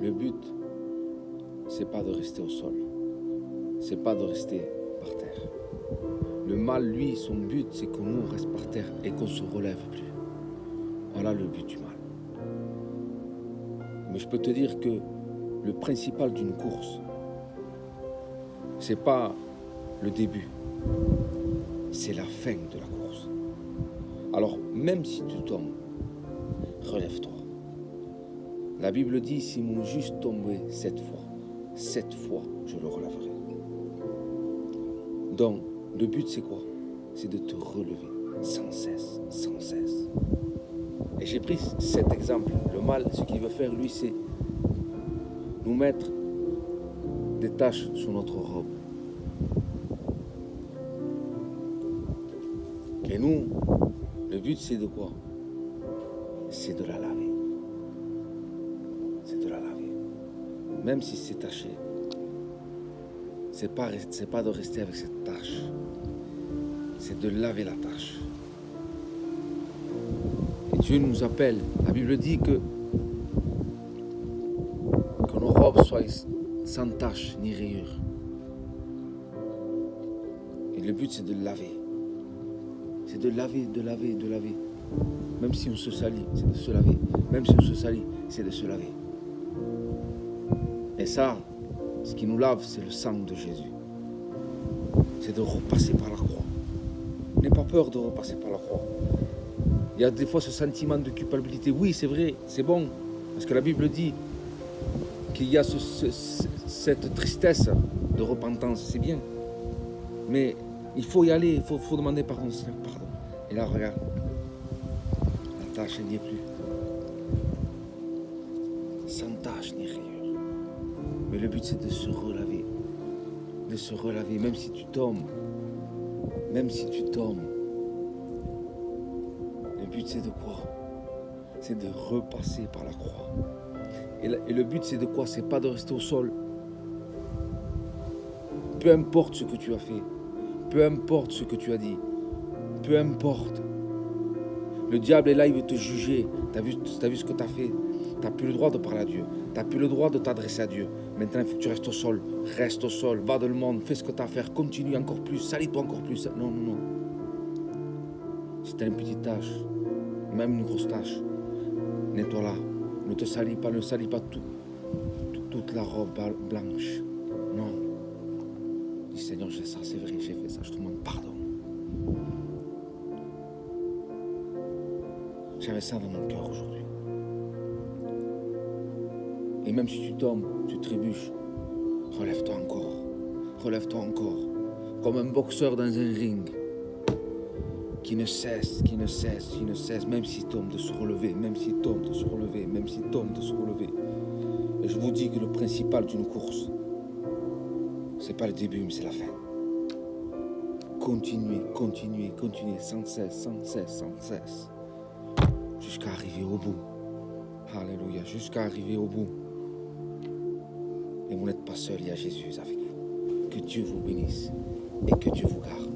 Le but, c'est pas de rester au sol. C'est pas de rester par terre. Le mal, lui, son but, c'est que nous, on reste par terre et qu'on se relève plus. Voilà le but du mal. Mais je peux te dire que le principal d'une course, c'est pas le début, c'est la fin de la course. Alors, même si tu tombes, relève-toi. La Bible dit, si mon juste tombait 7 fois, je le relèverai. Donc, le but, c'est quoi? C'est de te relever sans cesse, sans cesse. Et j'ai pris cet exemple. Le mal, ce qu'il veut faire, lui, c'est nous mettre des taches sur notre robe. Et nous, le but, c'est de quoi? C'est de la laver. C'est de la laver. Même si c'est taché, c'est pas de rester avec cette tache. C'est de laver la tache. Et Dieu nous appelle. La Bible dit que nos robes soient sans tache ni rayures. Et le but, c'est de laver. C'est de laver, de laver, de laver. Même si on se salit, c'est de se laver. Même si on se salit, c'est de se laver. Et ça, ce qui nous lave, c'est le sang de Jésus. C'est de repasser par la croix. N'aie pas peur de repasser par la croix. Il y a des fois ce sentiment de culpabilité. Oui, c'est vrai, c'est bon. Parce que la Bible dit qu'il y a cette tristesse de repentance, c'est bien. Mais il faut y aller, il faut demander pardon, Seigneur, pardon. Et là, regarde, la tâche, elle n'y est plus. Sans tâche ni rayure. Mais le but, c'est de se relaver. De se relaver, même si tu tombes. Même si tu tombes. Le but, c'est de quoi? C'est de repasser par la croix. Et le but, c'est de quoi? C'est pas de rester au sol. Peu importe ce que tu as fait. Peu importe ce que tu as dit. Peu importe. Le diable est là, il veut te juger. T'as vu ce que tu as fait? Tu n'as plus le droit de parler à Dieu. Tu n'as plus le droit de t'adresser à Dieu. Maintenant, il faut que tu restes au sol. Reste au sol, va dans le monde, fais ce que tu as à faire. Continue encore plus, salis-toi encore plus. Non, non, non. Si tu as une petite tâche, même une grosse tâche, nettoie-la. Ne te salis pas, ne salis pas toute la robe blanche. Non. Dis, Seigneur, j'ai ça, c'est vrai, j'ai fait ça, je te demande pardon. J'avais ça dans mon cœur aujourd'hui. Et même si tu tombes, tu trébuches, relève-toi encore. Relève-toi encore. Comme un boxeur dans un ring. Qui ne cesse, même s'il tombe, de se relever, même s'il tombe, de se relever, même s'il tombe, de se relever. Et je vous dis que le principal d'une course, c'est pas le début, mais c'est la fin. Continuez, sans cesse, jusqu'à arriver au bout. Alléluia, jusqu'à arriver au bout. Et vous n'êtes pas seul, il y a Jésus avec vous. Que Dieu vous bénisse et que Dieu vous garde.